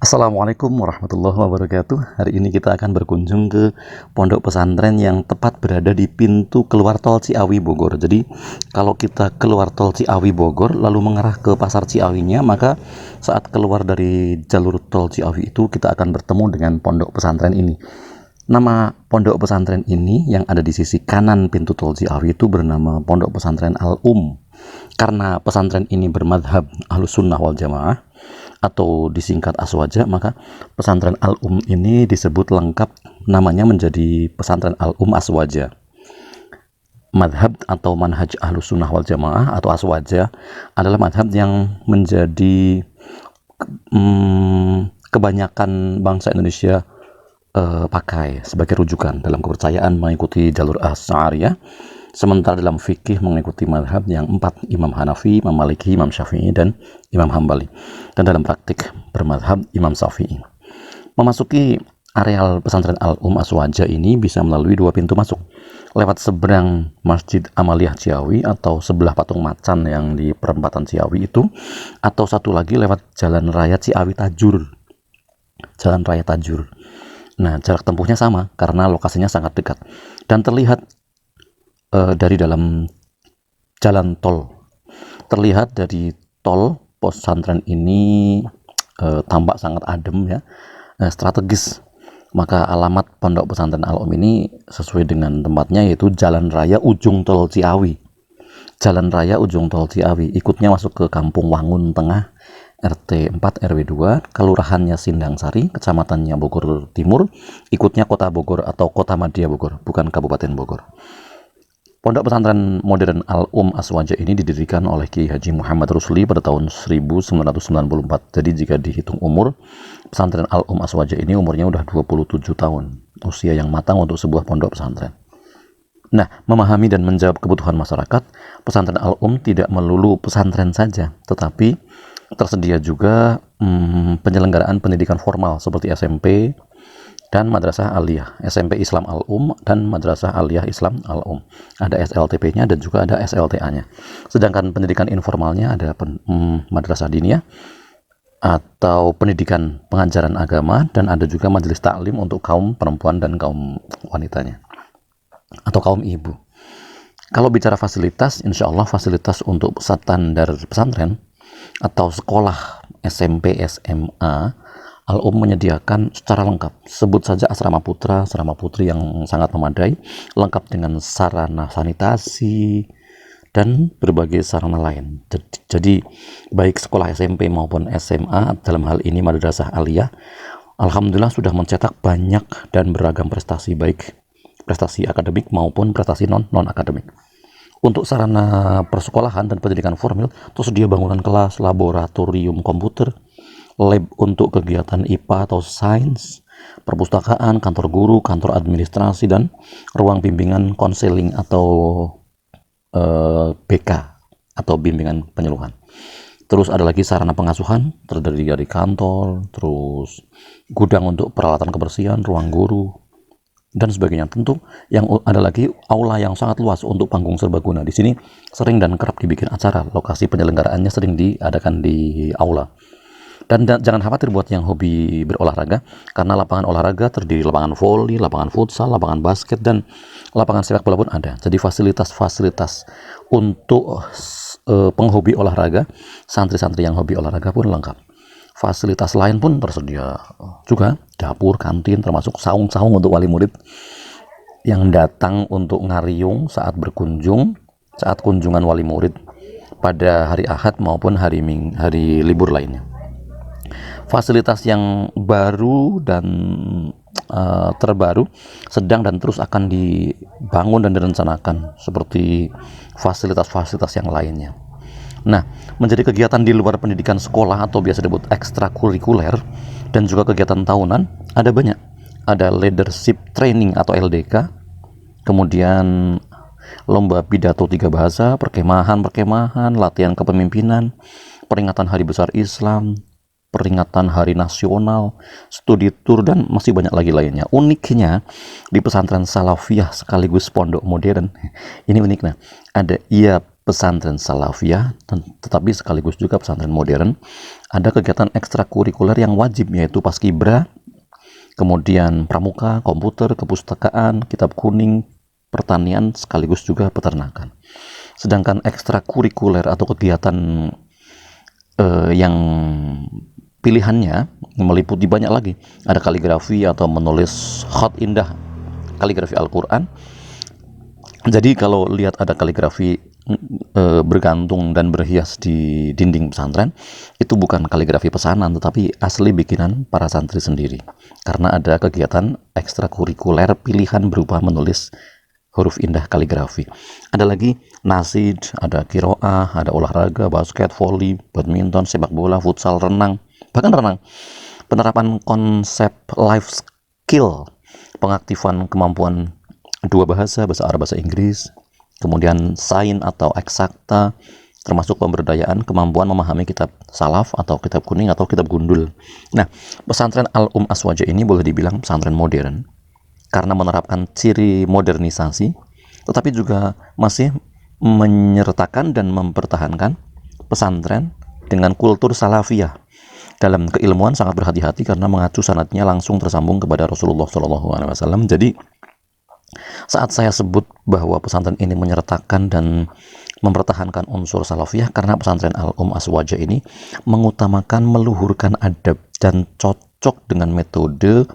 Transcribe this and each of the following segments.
Assalamualaikum warahmatullahi wabarakatuh. Hari ini kita akan berkunjung ke pondok pesantren yang tepat berada di pintu keluar tol Ciawi Bogor. Jadi kalau kita keluar tol Ciawi Bogor lalu mengarah ke pasar Ciawinya, maka saat keluar dari jalur tol Ciawi itu kita akan bertemu dengan pondok pesantren ini. Nama pondok pesantren ini yang ada di sisi kanan pintu tol Ciawi itu bernama Pondok Pesantren Al-Um. Karena pesantren ini bermadhab Ahlus Sunnah wal Jamaah atau disingkat Aswaja, maka pesantren Al-Um ini disebut lengkap namanya menjadi pesantren Al-Um Aswaja. Madhab atau manhaj Ahlus Sunnah wal Jamaah atau Aswaja adalah madhab yang menjadi kebanyakan bangsa Indonesia pakai sebagai rujukan dalam kepercayaan mengikuti jalur Asy'ariyah. Sementara dalam fikih mengikuti madhab yang 4, Imam Hanafi, Imam Maliki, Imam Syafi'i, dan Imam Hambali. Dan dalam praktik bermadhab Imam Syafi'i. Memasuki areal pesantren Al-Um Aswaja ini bisa melalui 2 pintu masuk. Lewat seberang Masjid Amaliyah Ciawi atau sebelah patung macan yang di perempatan Ciawi itu. Atau satu lagi lewat Jalan Raya Ciawi Tajur. Jalan Raya Tajur. Nah, jarak tempuhnya sama karena lokasinya sangat dekat. Dan terlihat dari dalam jalan tol, terlihat dari tol pesantren ini tampak sangat adem ya, strategis. Maka alamat pondok pesantren Al-Um ini sesuai dengan tempatnya, yaitu Jalan Raya Ujung Tol Ciawi. Jalan Raya Ujung Tol Ciawi, ikutnya masuk ke Kampung Wangun Tengah, RT 4 RW 2, kelurahannya Sindang Sari, kecamatannya Bogor Timur, ikutnya Kota Bogor atau Kota Madya Bogor, bukan Kabupaten Bogor. Pondok pesantren modern Al-Um Aswaja ini didirikan oleh Kiai Haji Muhammad Rusli pada tahun 1994. Jadi jika dihitung umur, pesantren Al-Um Aswaja ini umurnya udah 27 tahun. Usia yang matang untuk sebuah pondok pesantren. Nah, memahami dan menjawab kebutuhan masyarakat, pesantren Al-Um tidak melulu pesantren saja, tetapi tersedia juga penyelenggaraan pendidikan formal seperti SMP, dan Madrasah Aliyah, SMP Islam Al-Um dan Madrasah Aliyah Islam Al-Um. Ada SLTP-nya dan juga ada SLTA-nya. Sedangkan pendidikan informalnya ada Madrasah Diniyah atau pendidikan pengajaran agama, dan ada juga majelis taklim untuk kaum perempuan dan kaum wanitanya atau kaum ibu. Kalau bicara fasilitas, insya Allah fasilitas untuk standar pesantren atau sekolah SMP, SMA, Al-Um menyediakan secara lengkap. Sebut saja asrama putra, asrama putri yang sangat memadai, lengkap dengan sarana sanitasi dan berbagai sarana lain. Jadi baik sekolah SMP maupun SMA, dalam hal ini Madrasah Aliyah, alhamdulillah sudah mencetak banyak dan beragam prestasi, baik prestasi akademik maupun prestasi non-akademik. Untuk sarana persekolahan dan pendidikan formal, tersedia bangunan kelas, laboratorium komputer, lab untuk kegiatan IPA atau sains, perpustakaan, kantor guru, kantor administrasi, dan ruang bimbingan konseling atau BK atau bimbingan penyuluhan. Terus ada lagi sarana pengasuhan, terdiri dari kantor, terus gudang untuk peralatan kebersihan, ruang guru, dan sebagainya. Tentu yang ada lagi aula yang sangat luas untuk panggung serbaguna. Di sini sering dan kerap dibikin acara, lokasi penyelenggaraannya sering diadakan di aula. Dan jangan khawatir buat yang hobi berolahraga, karena lapangan olahraga terdiri lapangan voli, lapangan futsal, lapangan basket, dan lapangan sepak bola pun ada. Jadi fasilitas-fasilitas untuk penghobi olahraga, santri-santri yang hobi olahraga pun lengkap. Fasilitas lain pun tersedia juga, dapur, kantin, termasuk saung-saung untuk wali murid yang datang untuk ngariung saat kunjungan wali murid pada hari Ahad maupun hari libur lainnya. Fasilitas yang baru dan terbaru sedang dan terus akan dibangun dan direncanakan seperti fasilitas-fasilitas yang lainnya. Nah, menjadi kegiatan di luar pendidikan sekolah atau biasa disebut ekstrakurikuler dan juga kegiatan tahunan ada banyak. Ada leadership training atau LDK, kemudian lomba pidato 3 bahasa, perkemahan, latihan kepemimpinan, peringatan Hari Besar Islam, peringatan Hari Nasional, studi tour, dan masih banyak lagi lainnya. Uniknya di pesantren Salafiyah sekaligus pondok modern, ini unik. Nah, pesantren salafiyah, tetapi sekaligus juga pesantren modern, ada kegiatan ekstrakurikuler yang wajib, yaitu paskibra, kemudian pramuka, komputer, kepustakaan, kitab kuning, pertanian, sekaligus juga peternakan. Sedangkan ekstrakurikuler atau kegiatan yang pilihannya meliputi banyak lagi. Ada kaligrafi atau menulis khat indah, kaligrafi Al-Quran. Jadi kalau lihat ada kaligrafi bergantung dan berhias di dinding pesantren, itu bukan kaligrafi pesanan, tetapi asli bikinan para santri sendiri. Karena ada kegiatan ekstrakurikuler pilihan berupa menulis huruf indah kaligrafi. Ada lagi nasid, ada kiroah, ada olahraga, basket, voli, badminton, sepak bola, futsal, renang, bahkan renang. Penerapan konsep life skill, pengaktifan kemampuan dua bahasa Arab, bahasa Inggris, kemudian sains atau eksakta, termasuk pemberdayaan, kemampuan memahami kitab salaf atau kitab kuning atau kitab gundul. Nah, pesantren Al-Aswaja ini boleh dibilang pesantren modern karena menerapkan ciri modernisasi, tetapi juga masih menyertakan dan mempertahankan pesantren dengan kultur salafiyah. Dalam keilmuan sangat berhati-hati karena mengacu sanadnya langsung tersambung kepada Rasulullah SAW. Jadi saat saya sebut bahwa pesantren ini menyertakan dan mempertahankan unsur salafiyah, karena pesantren Al-Aswaja ini mengutamakan meluhurkan adab dan cocok dengan metode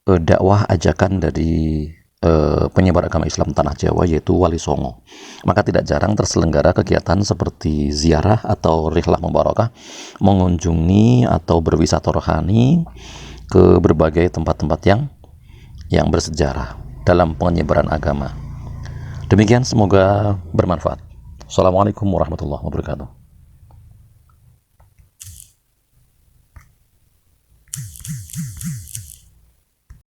dakwah ajakan dari penyebar agama Islam tanah Jawa, yaitu Wali Songo. Maka tidak jarang terselenggara kegiatan seperti ziarah atau rihlah mubarakah, mengunjungi atau berwisata rohani ke berbagai tempat-tempat yang bersejarah dalam penyebaran agama. Demikian, semoga bermanfaat. Assalamualaikum warahmatullahi wabarakatuh.